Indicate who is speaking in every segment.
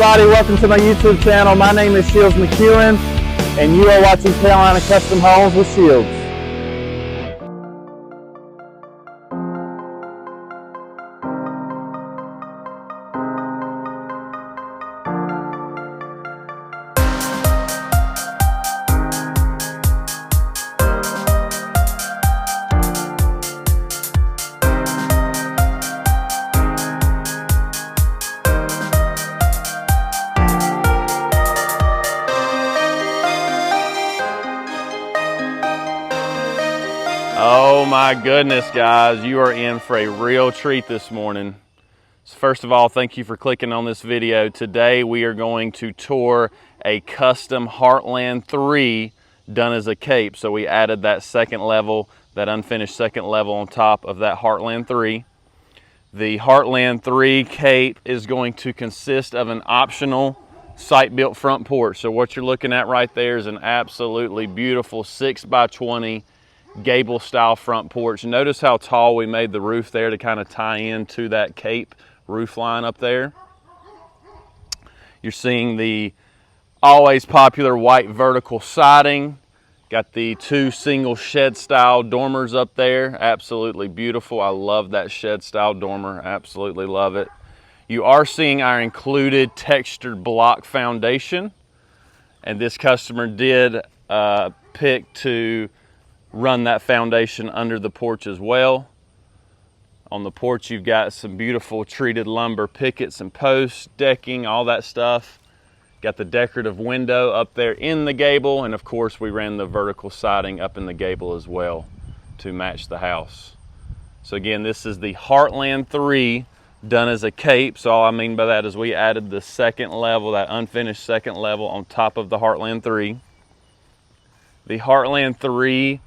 Speaker 1: Everybody, welcome to my YouTube channel. My name is Shields McEwen, and you are watching Carolina Custom Homes with Shields.
Speaker 2: Oh my goodness, guys, you are in for a real treat this morning. So first of all, thank you for clicking on this video. Today we are going to tour a custom Heartland 3 done as a cape. So we added that second level, that unfinished second level on top of that Heartland 3. The Heartland 3 cape is going to consist of an optional site-built front porch. So what you're looking at right there is an absolutely beautiful 6x20 gable style front porch. Notice how tall we made the roof there to kind of tie into that cape roof line up there. You're seeing the always popular white vertical siding. Got the two single shed style dormers up there. Absolutely beautiful. I love that shed style dormer. Absolutely love it. You are seeing our included textured block foundation, and this customer did pick to run that foundation under the porch as well. On the porch you've got some beautiful treated lumber pickets and posts, decking, all that stuff. Got the decorative window up there in the gable, and of course we ran the vertical siding up in the gable as well to match the house. So again, this is the Heartland 3 done as a cape. So all I mean by that is we added the second level, that unfinished second level on top of the Heartland 3. The Heartland 3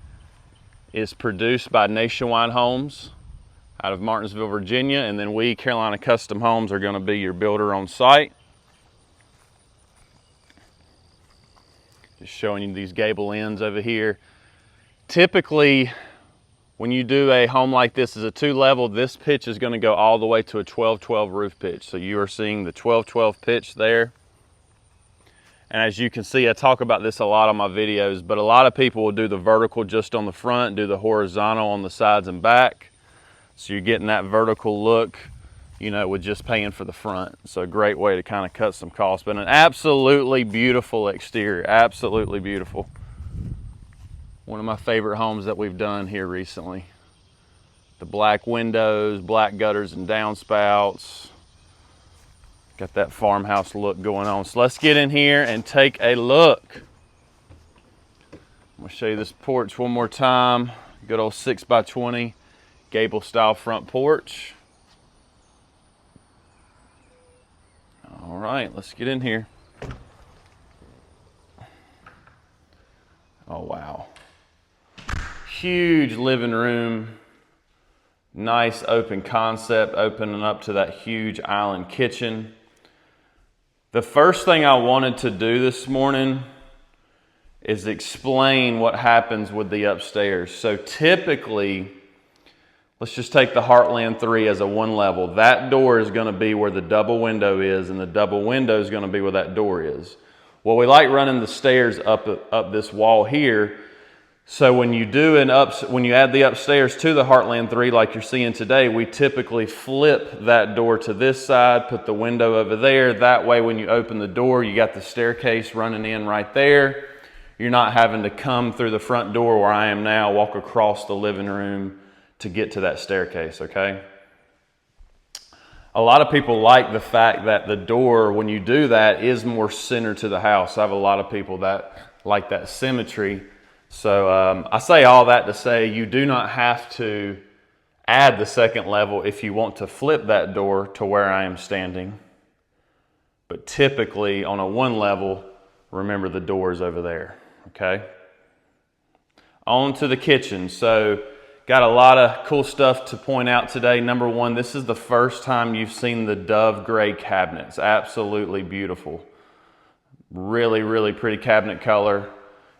Speaker 2: is produced by Nationwide Homes out of Martinsville, Virginia, and then we, Carolina Custom Homes, are going to be your builder on site. Just showing you these gable ends over here. Typically, when you do a home like this as a 2-level, this pitch is going to go all the way to a 12-12 roof pitch. So you are seeing the 12-12 pitch there. And as you can see, I talk about this a lot on my videos, but a lot of people will do the vertical just on the front, do the horizontal on the sides and back. So you're getting that vertical look, you know, with just paying for the front. So a great way to kind of cut some costs, but an absolutely beautiful exterior, absolutely beautiful. One of my favorite homes that we've done here recently. The black windows, black gutters and downspouts. Got that farmhouse look going on. So let's get in here and take a look. I'm gonna show you this porch one more time. Good old 6x20 gable style front porch. All right, let's get in here. Oh wow. Huge living room. Nice open concept, opening up to that huge island kitchen. The first thing I wanted to do this morning is explain what happens with the upstairs. So typically, let's just take the Heartland 3 as a 1-level. That door is going to be where the double window is, and the double window is going to be where that door is. Well, we like running the stairs up this wall here. So when you add the upstairs to the Heartland 3 like you're seeing today, we typically flip that door to this side, put the window over there. That way when you open the door, you got the staircase running in right there. You're not having to come through the front door where I am now, walk across the living room to get to that staircase, okay? A lot of people like the fact that the door, when you do that, is more centered to the house. I have a lot of people that like that symmetry. So I say all that to say you do not have to add the second level if you want to flip that door to where I am standing. But typically on a 1-level, remember the door is over there, okay? On to the kitchen. So got a lot of cool stuff to point out today. Number one, this is the first time you've seen the dove gray cabinets. Absolutely beautiful. Really, really pretty cabinet color.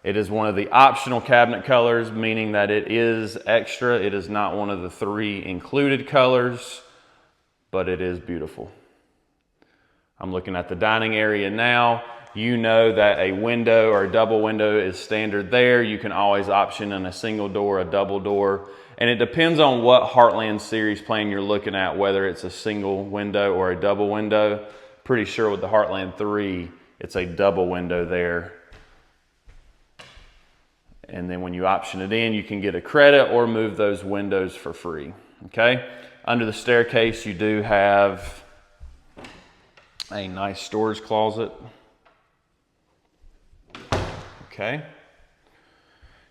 Speaker 2: It is one of the optional cabinet colors, meaning that it is extra. It is not one of the 3 included colors, but it is beautiful. I'm looking at the dining area now. You know that a window or a double window is standard there. You can always option in a single door, a double door. And it depends on what Heartland series plan you're looking at, whether it's a single window or a double window. Pretty sure with the Heartland 3, it's a double window there. And then when you option it in, you can get a credit or move those windows for free, okay? Under the staircase, you do have a nice storage closet. Okay.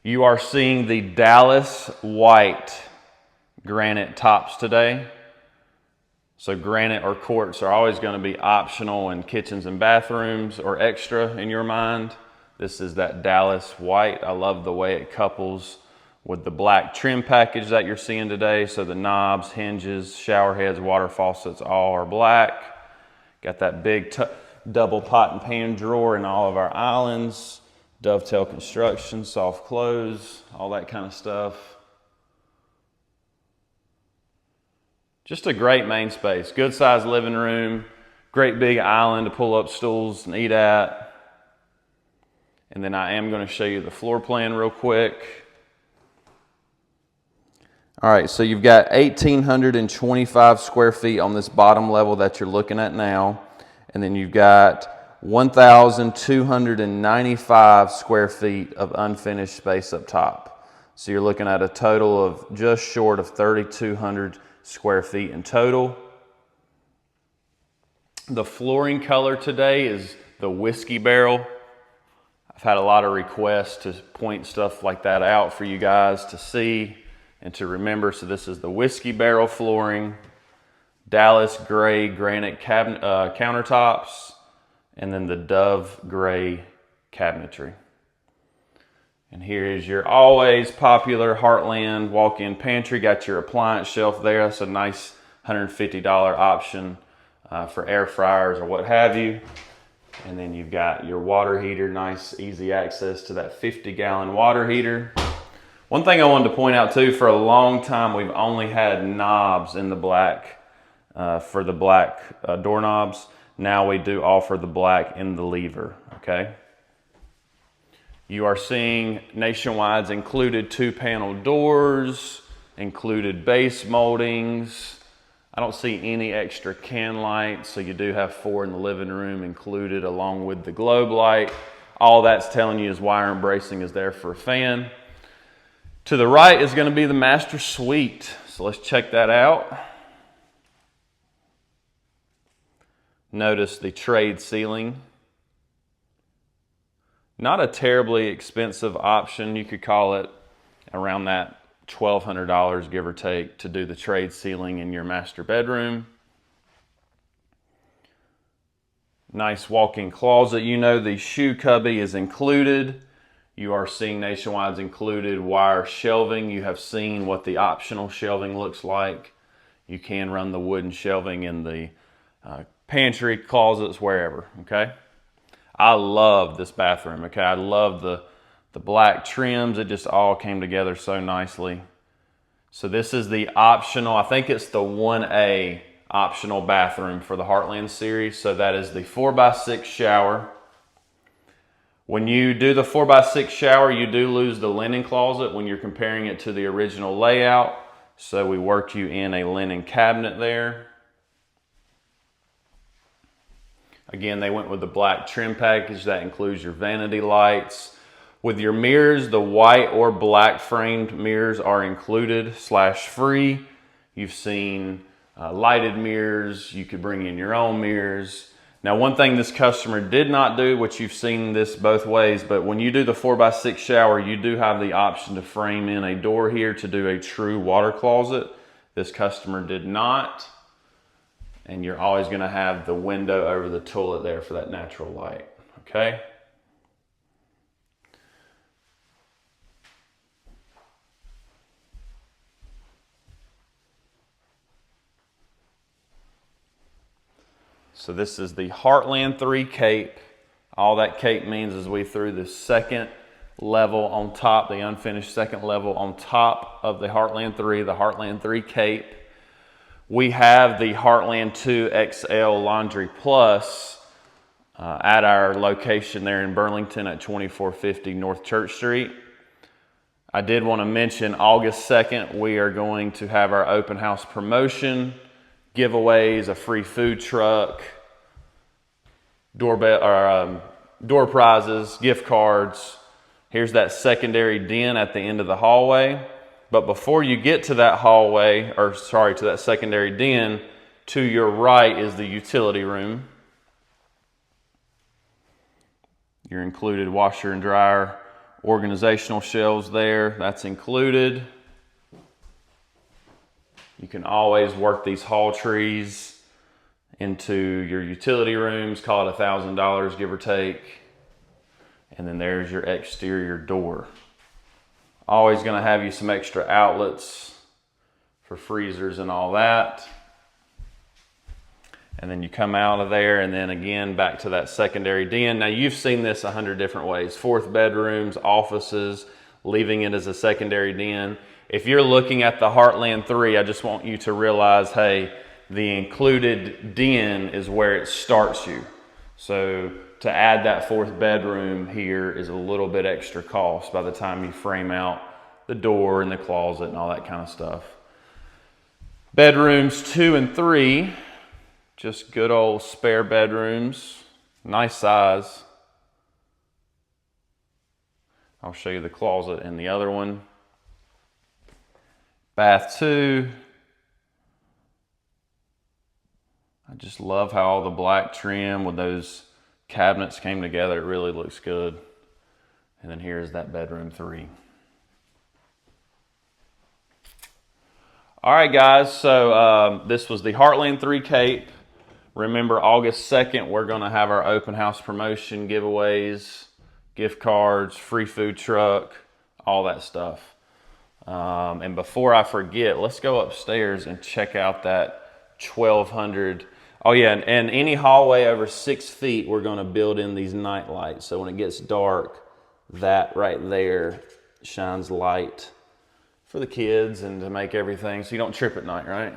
Speaker 2: You are seeing the Dallas white granite tops today. So granite or quartz are always going to be optional in kitchens and bathrooms or extra in your mind. This is that Dallas white. I love the way it couples with the black trim package that you're seeing today. So the knobs, hinges, shower heads, water faucets, all are black. Got that big double pot and pan drawer in all of our islands. Dovetail construction, soft close, all that kind of stuff. Just a great main space. Good sized living room. Great big island to pull up stools and eat at. And then I am going to show you the floor plan real quick. All right, so you've got 1,825 square feet on this bottom level that you're looking at now. And then you've got 1,295 square feet of unfinished space up top. So you're looking at a total of just short of 3,200 square feet in total. The flooring color today is the whiskey barrel. I've had a lot of requests to point stuff like that out for you guys to see and to remember. So this is the whiskey barrel flooring, Dallas gray granite countertops, and then the Dove gray cabinetry. And here is your always popular Heartland walk-in pantry. Got your appliance shelf there. That's a nice $150 option for air fryers or what have you. And then you've got your water heater, nice easy access to that 50-gallon water heater. One thing I wanted to point out too, for a long time we've only had knobs in the black for the black doorknobs. Now we do offer the black in the lever, okay? You are seeing Nationwide's included 2-panel doors, included base moldings. I don't see any extra can lights, so you do have 4 in the living room included along with the globe light. All that's telling you is wire and bracing is there for a fan. To the right is going to be the master suite, so let's check that out. Notice the trade ceiling. Not a terribly expensive option. You could call it around that $1,200, give or take, to do the trade ceiling in your master bedroom. Nice walk-in closet. You know the shoe cubby is included. You are seeing Nationwide's included wire shelving. You have seen what the optional shelving looks like. You can run the wooden shelving in the pantry, closets, wherever, okay? I love this bathroom, okay? I love the black trims. It just all came together so nicely. So this is the optional, I think it's the 1A optional bathroom for the Heartland series. So that is the 4x6 shower. When you do the 4x6 shower, you do lose the linen closet when you're comparing it to the original layout. So we worked you in a linen cabinet there. Again, they went with the black trim package that includes your vanity lights. With your mirrors, the white or black framed mirrors are included / free. You've seen lighted mirrors. You could bring in your own mirrors. Now, one thing this customer did not do, which you've seen this both ways, but when you do the 4x6 shower, you do have the option to frame in a door here to do a true water closet. This customer did not. And you're always going to have the window over the toilet there for that natural light, okay? So this is the Heartland 3 cape. All that cape means is we threw the second level on top, the unfinished second level on top of the Heartland 3 cape. We have the Heartland 2 XL Laundry Plus at our location there in Burlington at 2450 North Church Street. I did want to mention August 2nd, we are going to have our open house promotion, giveaways, a free food truck, door prizes, gift cards. Here's that secondary den at the end of the hallway. But before you get to that hallway, to that secondary den, to your right is the utility room. Your included washer and dryer organizational shelves there, that's included. You can always work these hall trees into your utility rooms, call it $1,000 give or take. And then there's your exterior door. Always gonna have you some extra outlets for freezers and all that. And then you come out of there and then again back to that secondary den. Now you've seen this 100 different ways. 4th bedrooms, offices, leaving it as a secondary den. If you're looking at the Heartland 3, I just want you to realize, hey, the included den is where it starts you. So to add that 4th bedroom here is a little bit extra cost by the time you frame out the door and the closet and all that kind of stuff. Bedrooms 2 and 3, just good old spare bedrooms, nice size. I'll show you the closet in the other one. Bath 2. I just love how all the black trim with those cabinets came together. It really looks good. And then here's that bedroom 3. All right, guys, so this was the Heartland 3 Cape. Remember, August 2nd, we're going to have our open house promotion, giveaways, gift cards, free food truck, all that stuff. And before I forget, let's go upstairs and check out that 1200. Oh yeah, and any hallway over 6 feet, we're going to build in these night lights. So when it gets dark, that right there shines light for the kids and to make everything so you don't trip at night, right?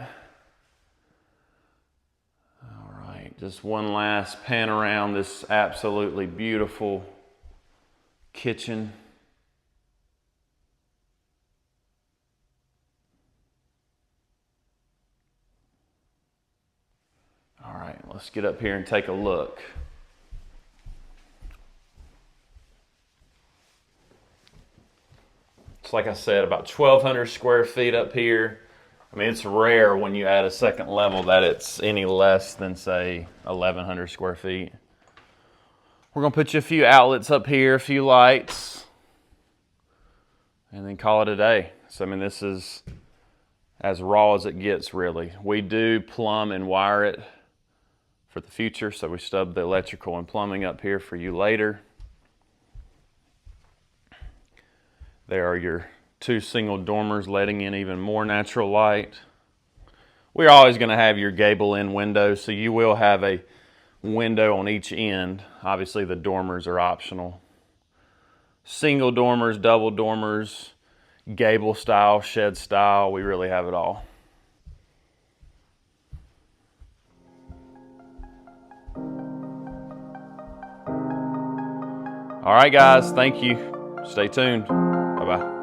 Speaker 2: Just one last pan around this absolutely beautiful kitchen. All right, let's get up here and take a look. It's like I said, about 1,200 square feet up here. I mean, it's rare when you add a second level that it's any less than, say, 1,100 square feet. We're going to put you a few outlets up here, a few lights, and then call it a day. So, I mean, this is as raw as it gets, really. We do plumb and wire it for the future, so we stub the electrical and plumbing up here for you later. There are your 2 single dormers letting in even more natural light. We're always going to have your gable end windows, so you will have a window on each end. Obviously the dormers are optional. Single dormers, double dormers, gable style, shed style, we really have it all. All right, guys, thank you. Stay tuned. Bye-bye.